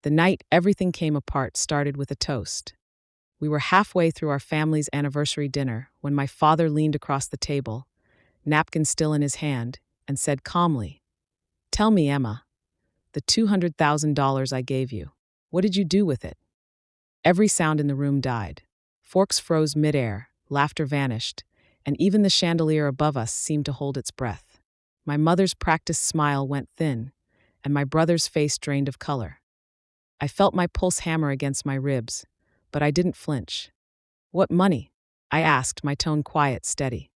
The night everything came apart started with a toast. We were halfway through our family's anniversary dinner when my father leaned across the table, napkin still in his hand, and said calmly, "Tell me, Emma, the $200,000 I gave you, what did you do with it?" Every sound in the room died. Forks froze midair, laughter vanished, and even the chandelier above us seemed to hold its breath. My mother's practiced smile went thin, and my brother's face drained of color. I felt my pulse hammer against my ribs, but I didn't flinch. "What money?" I asked, my tone quiet, steady.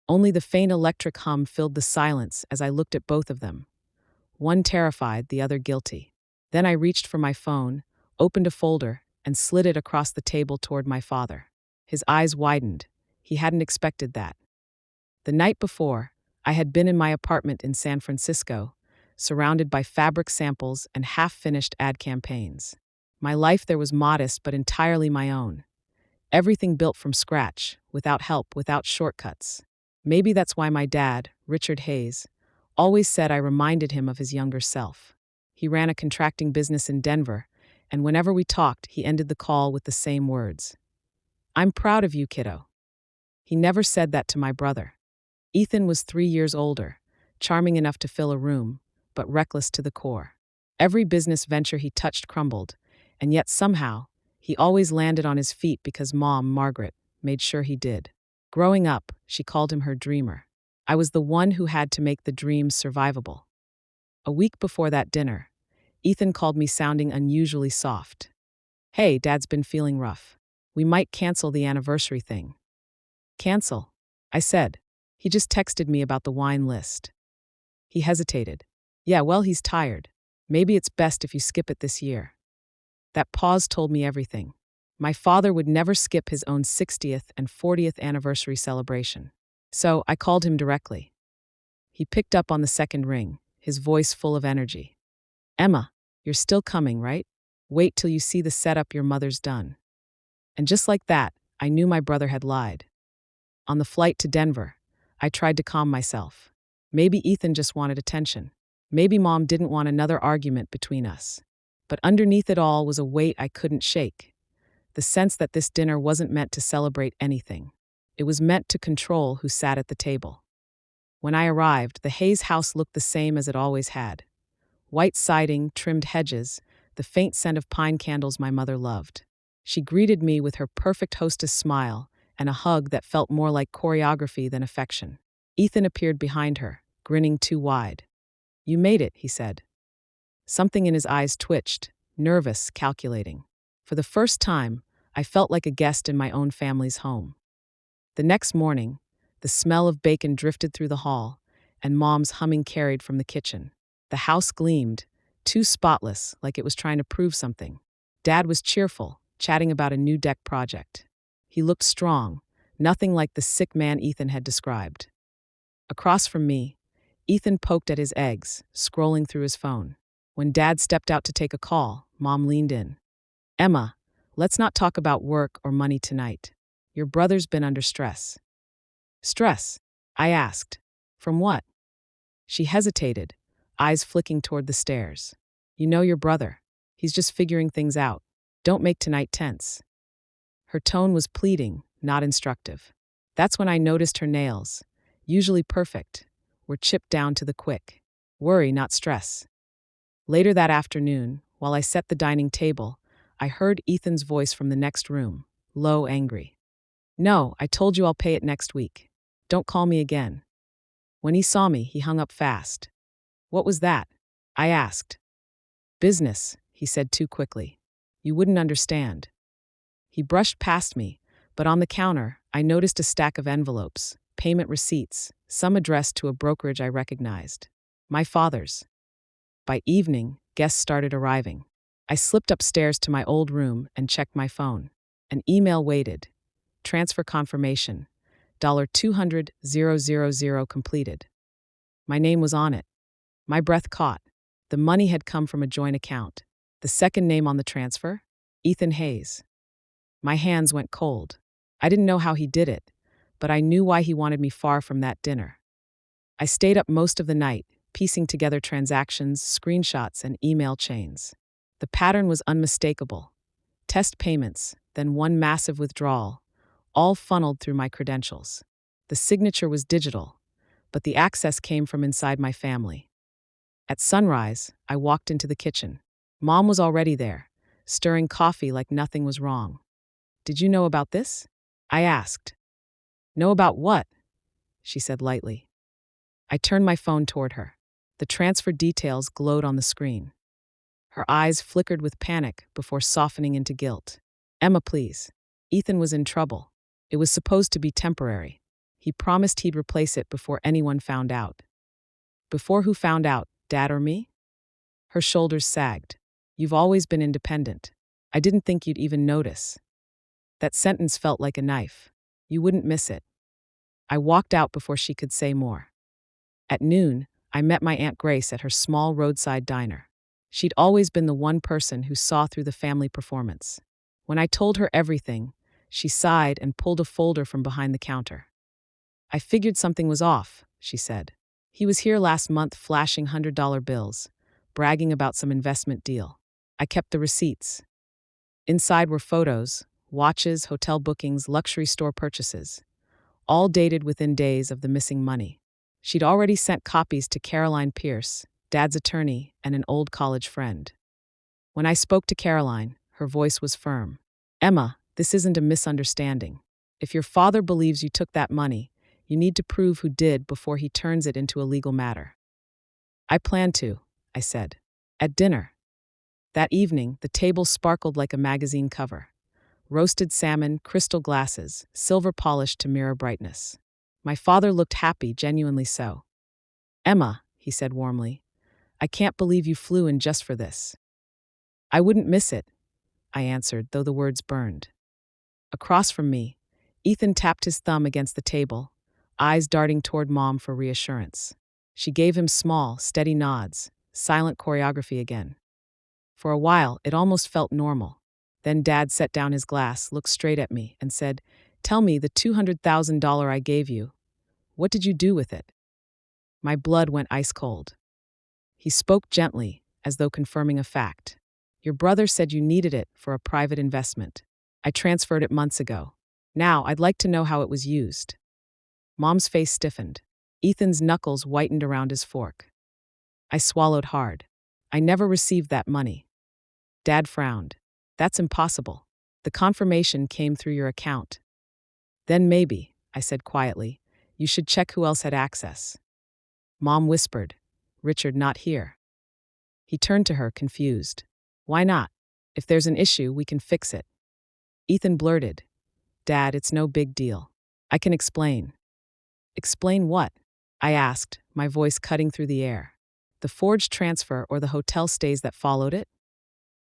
Only the faint electric hum filled the silence as I looked at both of them, one terrified, the other guilty. Then I reached for my phone, opened a folder, and slid it across the table toward my father. His eyes widened. He hadn't expected that. The night before, I had been in my apartment in San Francisco, surrounded by fabric samples and half-finished ad campaigns. My life there was modest but entirely my own. Everything built from scratch, without help, without shortcuts. Maybe that's why my dad, Richard Hayes, always said I reminded him of his younger self. He ran a contracting business in Denver, and whenever we talked, he ended the call with the same words. "I'm proud of you, kiddo." He never said that to my brother. Ethan was 3 years older, charming enough to fill a room, but reckless to the core. Every business venture he touched crumbled, and yet somehow, he always landed on his feet because Mom, Margaret, made sure he did. Growing up, she called him her dreamer. I was the one who had to make the dreams survivable. A week before that dinner, Ethan called me sounding unusually soft. "Hey, Dad's been feeling rough. We might cancel the anniversary thing." "Cancel?" I said. "He just texted me about the wine list." He hesitated. "Yeah, well, he's tired. Maybe it's best if you skip it this year." That pause told me everything. My father would never skip his own 60th and 40th anniversary celebration. So I called him directly. He picked up on the second ring, his voice full of energy. "Emma, you're still coming, right? Wait till you see the setup your mother's done." And just like that, I knew my brother had lied. On the flight to Denver, I tried to calm myself. Maybe Ethan just wanted attention. Maybe Mom didn't want another argument between us. But underneath it all was a weight I couldn't shake. The sense that this dinner wasn't meant to celebrate anything. It was meant to control who sat at the table. When I arrived, the Hayes house looked the same as it always had. White siding, trimmed hedges, the faint scent of pine candles my mother loved. She greeted me with her perfect hostess smile and a hug that felt more like choreography than affection. Ethan appeared behind her, grinning too wide. "You made it," he said. Something in his eyes twitched, nervous, calculating. For the first time, I felt like a guest in my own family's home. The next morning, the smell of bacon drifted through the hall, and Mom's humming carried from the kitchen. The house gleamed, too spotless, like it was trying to prove something. Dad was cheerful, chatting about a new deck project. He looked strong, nothing like the sick man Ethan had described. Across from me, Ethan poked at his eggs, scrolling through his phone. When Dad stepped out to take a call, Mom leaned in. "Emma, let's not talk about work or money tonight. Your brother's been under stress." "Stress?" I asked. "From what?" She hesitated, eyes flicking toward the stairs. "You know your brother. He's just figuring things out. Don't make tonight tense." Her tone was pleading, not instructive. That's when I noticed her nails, usually perfect, were chipped down to the quick. Worry, not stress. Later that afternoon, while I set the dining table, I heard Ethan's voice from the next room, low, angry. "No, I told you I'll pay it next week. Don't call me again." When he saw me, he hung up fast. "What was that?" I asked. "Business," he said too quickly. "You wouldn't understand." He brushed past me, but on the counter, I noticed a stack of envelopes, payment receipts, some addressed to a brokerage I recognized. My father's. By evening, guests started arriving. I slipped upstairs to my old room and checked my phone. An email waited. Transfer confirmation. $200,000 completed. My name was on it. My breath caught. The money had come from a joint account. The second name on the transfer? Ethan Hayes. My hands went cold. I didn't know how he did it, but I knew why he wanted me far from that dinner. I stayed up most of the night, piecing together transactions, screenshots, and email chains. The pattern was unmistakable. Test payments, then one massive withdrawal, all funneled through my credentials. The signature was digital, but the access came from inside my family. At sunrise, I walked into the kitchen. Mom was already there, stirring coffee like nothing was wrong. "Did you know about this?" I asked. "Know about what?" she said lightly. I turned my phone toward her. The transfer details glowed on the screen. Her eyes flickered with panic before softening into guilt. "Emma, please. Ethan was in trouble. It was supposed to be temporary. He promised he'd replace it before anyone found out." "Before who found out, Dad or me?" Her shoulders sagged. "You've always been independent. I didn't think you'd even notice." That sentence felt like a knife. You wouldn't miss it. I walked out before she could say more. At noon, I met my Aunt Grace at her small roadside diner. She'd always been the one person who saw through the family performance. When I told her everything, she sighed and pulled a folder from behind the counter. "I figured something was off," she said. "He was here last month flashing $100 bills, bragging about some investment deal. I kept the receipts." Inside were photos, watches, hotel bookings, luxury store purchases, all dated within days of the missing money. She'd already sent copies to Caroline Pierce, Dad's attorney, and an old college friend. When I spoke to Caroline, her voice was firm. "Emma, this isn't a misunderstanding. If your father believes you took that money, you need to prove who did before he turns it into a legal matter." "I plan to," I said. At dinner that evening, the table sparkled like a magazine cover. Roasted salmon, crystal glasses, silver polished to mirror brightness. My father looked happy, genuinely so. "Emma," he said warmly, "I can't believe you flew in just for this." "I wouldn't miss it," I answered, though the words burned. Across from me, Ethan tapped his thumb against the table, eyes darting toward Mom for reassurance. She gave him small, steady nods, silent choreography again. For a while, it almost felt normal. Then Dad set down his glass, looked straight at me, and said, "Tell me, the $200,000 I gave you, what did you do with it?" My blood went ice cold. He spoke gently, as though confirming a fact. "Your brother said you needed it for a private investment. I transferred it months ago. Now, I'd like to know how it was used." Mom's face stiffened. Ethan's knuckles whitened around his fork. I swallowed hard. "I never received that money." Dad frowned. "That's impossible. The confirmation came through your account." "Then maybe," I said quietly, "you should check who else had access." Mom whispered, "Richard not here." He turned to her, confused. "Why not? If there's an issue, we can fix it." Ethan blurted, "Dad, it's no big deal. I can explain." "Explain what?" I asked, my voice cutting through the air. "The forged transfer or the hotel stays that followed it?"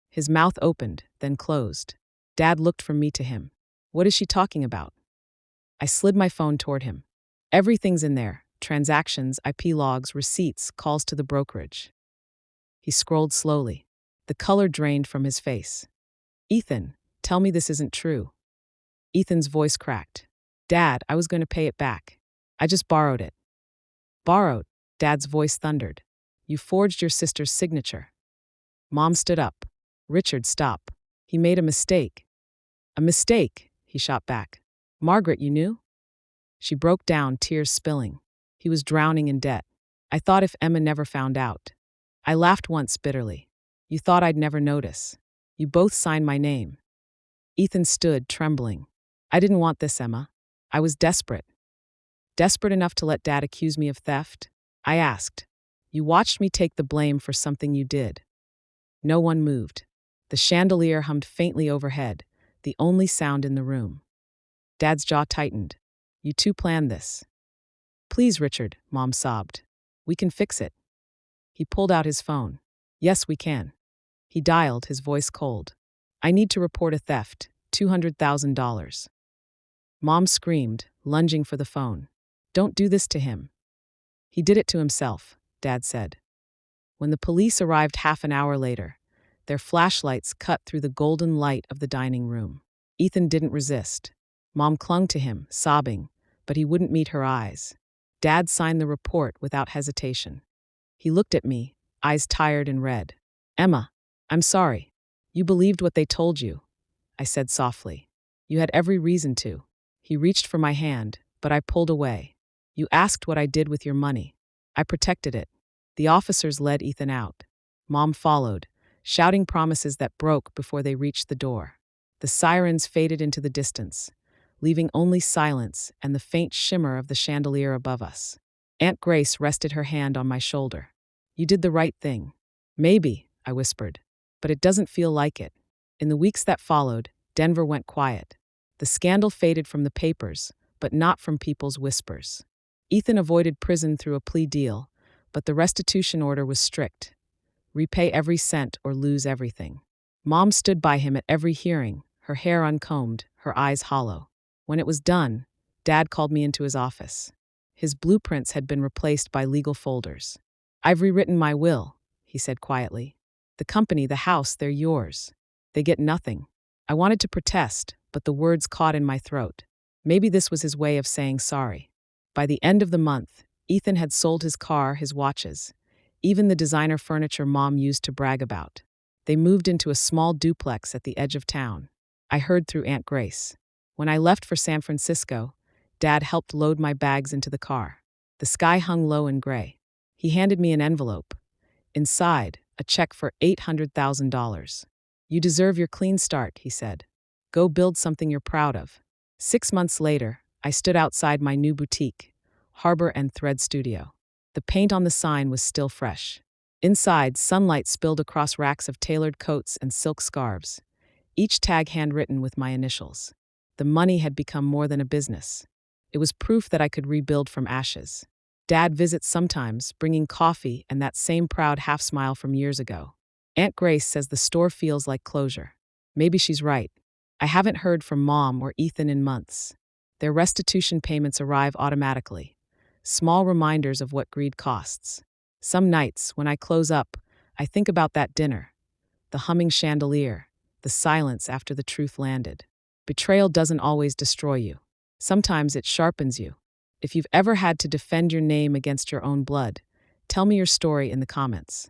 His mouth opened, then closed. Dad looked from me to him. "What is she talking about?" I slid my phone toward him. "Everything's in there. Transactions, IP logs, receipts, calls to the brokerage." He scrolled slowly. The color drained from his face. "Ethan, tell me this isn't true." Ethan's voice cracked. "Dad, I was going to pay it back. I just borrowed it." "Borrowed?" Dad's voice thundered. "You forged your sister's signature." Mom stood up. "Richard, stop. He made a mistake." "A mistake?" he shot back. "Margaret, you knew?" She broke down, tears spilling. He was drowning in debt. I thought if Emma never found out. I laughed once bitterly. "You thought I'd never notice. You both signed my name." Ethan stood, trembling. "I didn't want this, Emma. I was desperate." "Desperate enough to let Dad accuse me of theft?" I asked. "You watched me take the blame for something you did." No one moved. The chandelier hummed faintly overhead, the only sound in the room. Dad's jaw tightened. "You two planned this." "Please, Richard," Mom sobbed. "We can fix it." He pulled out his phone. "Yes, we can." He dialed, his voice cold. "I need to report a theft, $200,000. Mom screamed, lunging for the phone. "Don't do this to him." "He did it to himself," Dad said. When the police arrived half an hour later, their flashlights cut through the golden light of the dining room. Ethan didn't resist. Mom clung to him, sobbing, but he wouldn't meet her eyes. Dad signed the report without hesitation. He looked at me, eyes tired and red. "Emma, I'm sorry. You believed what they told you, I said softly. You had every reason to. He reached for my hand, but I pulled away. You asked what I did with your money. I protected it. The officers led Ethan out. Mom followed, shouting promises that broke before they reached the door. The sirens faded into the distance, leaving only silence and the faint shimmer of the chandelier above us. Aunt Grace rested her hand on my shoulder. You did the right thing. Maybe, I whispered, but it doesn't feel like it. In the weeks that followed, Denver went quiet. The scandal faded from the papers, but not from people's whispers. Ethan avoided prison through a plea deal, but the restitution order was strict. Repay every cent or lose everything. Mom stood by him at every hearing, her hair uncombed, her eyes hollow. When it was done, Dad called me into his office. His blueprints had been replaced by legal folders. I've rewritten my will, he said quietly. The company, the house, they're yours. They get nothing. I wanted to protest, but the words caught in my throat. Maybe this was his way of saying sorry. By the end of the month, Ethan had sold his car, his watches, even the designer furniture Mom used to brag about. They moved into a small duplex at the edge of town. I heard through Aunt Grace. When I left for San Francisco, Dad helped load my bags into the car. The sky hung low and gray. He handed me an envelope. Inside, a check for $800,000. You deserve your clean start, he said. Go build something you're proud of. 6 months later, I stood outside my new boutique, Harbor and Thread Studio. The paint on the sign was still fresh. Inside, sunlight spilled across racks of tailored coats and silk scarves, each tag handwritten with my initials. The money had become more than a business. It was proof that I could rebuild from ashes. Dad visits sometimes, bringing coffee and that same proud half-smile from years ago. Aunt Grace says the store feels like closure. Maybe she's right. I haven't heard from Mom or Ethan in months. Their restitution payments arrive automatically. Small reminders of what greed costs. Some nights, when I close up, I think about that dinner. The humming chandelier, the silence after the truth landed. Betrayal doesn't always destroy you. Sometimes it sharpens you. If you've ever had to defend your name against your own blood, tell me your story in the comments.